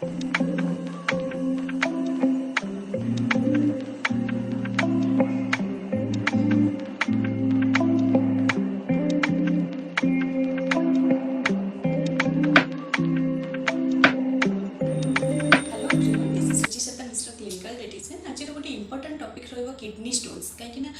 Hello everyone, this is Suchismita Mishra clinical dietitian. आज गोटे important topic रहिबो किडनी स्टोन्स। कहीं यहाँ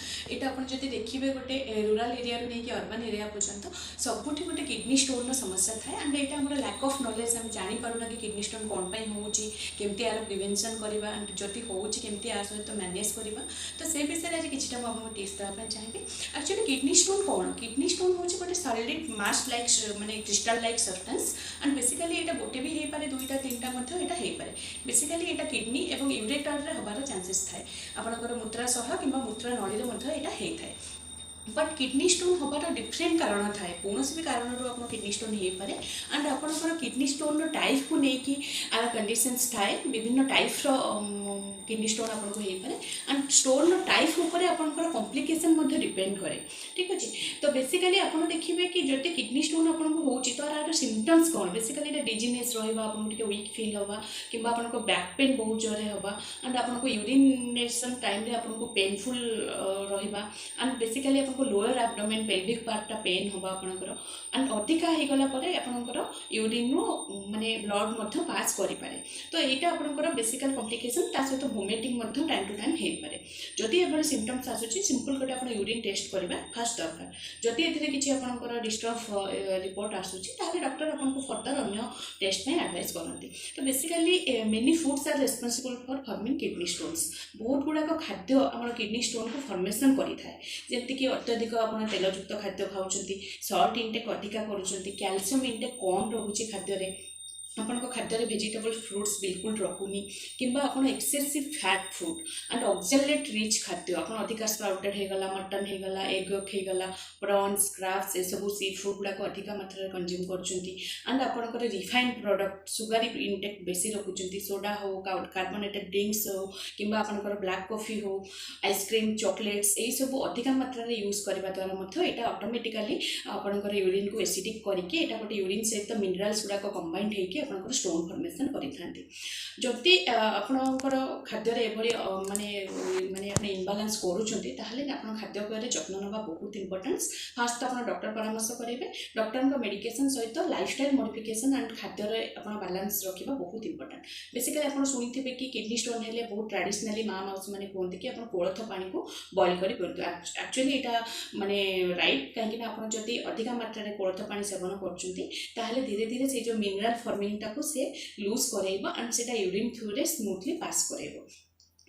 आपन जदि देखिए गोटे रूराल एरिया रू नहीं अर्बन एरिया पर्यंत सबुठी गोटे किडनी स्टोन समस्या थाए। एंड यहाँ आम लैक ऑफ नॉलेज आम जानी पारुना कि किडनी स्टोन कौन पाई होउची, केमती यार प्रिवेंशन करबा, एंड जदि होउची केमती या सहित मैनेज करबा। तो से विषय आज किछटा म आपन टिप्स देबा चाहिए। एक्चुअली किडनी स्टोन कौन? किडनी स्टोन होउची गोटे सॉलिड मास लाइक माने crystal like substance. And basically यहाँ गोटे भी हो पारे, दुईटा तीनटा मध्य यहाँ हो पारे। बेसिकली यहाँ किडनी एवं यूरेटर हबार चांसेस थाए। आपंकर मूत्रा सह कि मूत्र नली यहाँ होता है। बट किडनी स्टोन हबार डिफरेंट कारण थाए। कौन भी कारण आप किडनी स्टोन हो पाए। एंड आपंकर किडनी स्टोन टाइप को लेकिन आर कंडीशंस थाए। विभिन्न टाइप किडनी स्टोन आपको हो पाए। एंड स्टोन टाइप उपर आपंकर कॉम्प्लिकेशन डिपेंड करे। ठीक अच्छे। तो बेसिकली आप देखिए कि जो किडनी स्टोन आपको हो तो यार सिम्पटम्स कौन? बेसिकली डिजीनेस रहा, वीक फिल होगा कि आपको बैक पेन बहुत जोरे होगा। एंड आपको यूरिनेशन टाइम आपको पेनफुल रहा। एंड बेसिकली आपको लोअर एब्डोमेन पेल्विक पार्टा पेन होगा आपंकर। एंड अधिका हो गला आपंकर यूरिन माने ब्लड पास करें। तो यहाँ आपंकर बेसिकल कॉम्प्लिकेशन सहित वोमिटिंग टाइम टू टाइम हो पाए। जदि एभली सिम्पटम्स आसूची सिंपल गोटे आप यूरिन टेस्ट करवा फास्ट दरकार। जदि ए किसी आपंकर डिस्टर्ब रिपोर्ट आसूची ताहले डॉक्टर आपको फर्दर अन्य टेस्ट में एडवाइस करती। तो basically many foods are responsible for forming kidney stones. बहुत गुड़ाक खाद्य आम किडनी स्टोन को फॉर्मेशन करें। जमीक अत्यधिक आप तेलयुक्त खाद्य खाऊँ, सल्ट इनटेक अधिका करुँच, कैल्शियम इनटेक कम रोचे खाद्य, आपण खाद्य वेजिटेबल फ्रुट्स बिल्कुल रखुनी कि excessive fat food and oxalate rich खाद्य आप अधिक स्प्राउटेड होगला, मटन होगला, एग होगला, प्रॉन्स, क्राब्स, ये सब सी फूड गुड़ाक अधिक मात्रा कंज्यूम कर। आपंकर रिफाइंड प्रोडक्ट सुगारी इनटेक बेसी रखुच्च, सोडा हो, कार्बोनेटेड ड्रिंक्स हो कि आपंकर ब्लैक कॉफी हो, आइसक्रीम, चॉकलेट्स यही सब अधिक मात्रा यूज करने द्वारा यहाँ ऑटोमेटिकली आपंकर यूरिन को एसिडिक करके गोटे यूरिन सहित मिनरल्स गुड़ाक कंबाइंड होकर आपंकर स्टोन फॉर्मेशन करें। जदि आपंकर खाद्य माने माने आप इम्बालांस करुँच आप खाद्यपेय जत्न ना बहुत इंपोर्टेंस। फास्ट तो आप डॉक्टर परामर्श करेंगे। डॉक्टर मेडिकेशन सहित लाइफस्टाइल मॉडिफिकेशन एंड खाद्य आप बैलेंस रखा बहुत इंपोर्टेंट। बेसिकली आप शुणी थे कि किडनी स्टोन है बहुत ट्रेडिशनली माँ मौसी मैंने कहते कि आप कोलथ पानी को बॉइल कर पिंतु। एक्चुअली यहाँ माने राइट कहीं आप जदि अधिक मात्रा कोलथ पानी सेवन कर धीरे धीरे से जो मिनरल फॉर्मिंग टाको से लूज करेब एंड से यूरिन थ्रू रे स्मूथली पास करेब।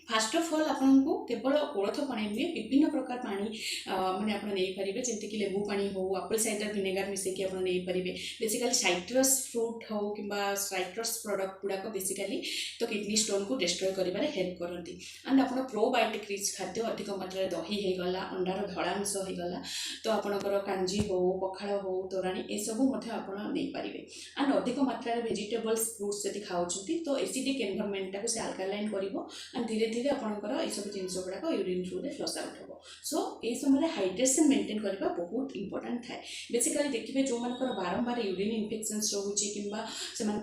फास्ट ऑफ ऑल आपको केवल कोलथ पानी नुहे विभिन्न प्रकार पानी माने आप नहीं पारे, जमीक लेबू पानी हो, एप्पल साइडर विनेगार मिसेक आप नहीं पारे। बेसिकली साइट्रस फ्रूट हो कि साइट्रस प्रोडक्ट गुड़ाक बेसिकली तो किडनी स्टोन को डिस्ट्रॉय करें हेल्प करती। एंड आप प्रोबायोटिक रिच खाद्य अधिक मात्रा दही होगला, अंडार धड़ांश होगला, तो आपंकर कांजी हो, पखाड़ हो, तोराणी ये सब आप नहीं पारे। एंड अधिक मात्रा वेजिटेबल्स फ्रुट्स जब खाऊँ तो एसिडिक एनवायरनमेंट से अल्कालाइन कर एंड धीरे धीरे आपंकर ये सब जिन गुड़ाक यूरिन थ्रू रे फ्लश आउट हो। सो ये समय हाइड्रेशन मेंटेन करना बहुत इंपोर्टेंट थाए। बेसिकली देखिए जो मानकर बारंबार यूरिन इन्फेक्शंस रोचे कि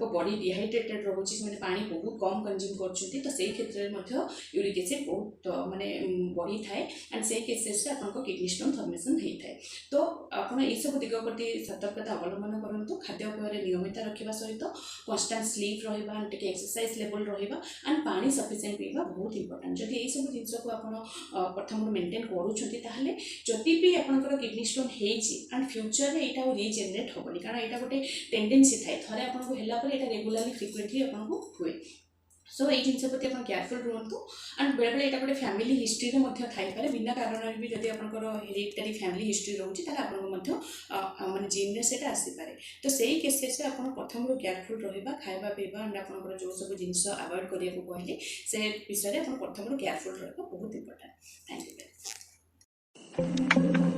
बॉडी डिहाइड्रेटेड रोचे, से पानी बहुत कम कंज्यूम कर, तो से क्षेत्र में यूरिक एसिड बहुत माने बढ़ी थाए एंड से केसेस आपको किडनी स्टोन फॉर्मेशन होता है। तो आप सब दिग प्रति सतर्कता अवलंबन करूँ। खाद्यपेय नियमित रखा सहित कन्स्टांट स्लीप रहा, एक्सरसाइज लेवल रहा एंड पानी सफिशिएंट पीवा बहुत इंपोर्टेंट। जब यही सब जिन को आप प्रथम मेंटेन करुँचे जदि भी आपंकर किडनी स्टोन होंड फ्यूचर में यहाँ रिजेनेरेट हेनी, कारण यहाँ गोटे टेंडेन्सी थाए थे आपको है रेगुलाली फ्रिक्वेंटली आपको हुए। सो ये जिन प्रति आप केयरफुल रुहतु। एंड बेले बेले यहाँ गोटे फैमिली हिस्ट्री थाईपे बिना कारण भी जब आपंकर हेरिडिटरी फैमिली हिस्ट्री रोचे माने जीन रे सेटा आसीपे। तो सही केसेस आप प्रथम केयरफुल रहा, खाଇବା पीवा एंड आपंकर जो सब जिन अवॉइड करने को कहली से विषय में आप प्रथम केयरफुल रहा बहुत इंपोर्टेंट। Thank you.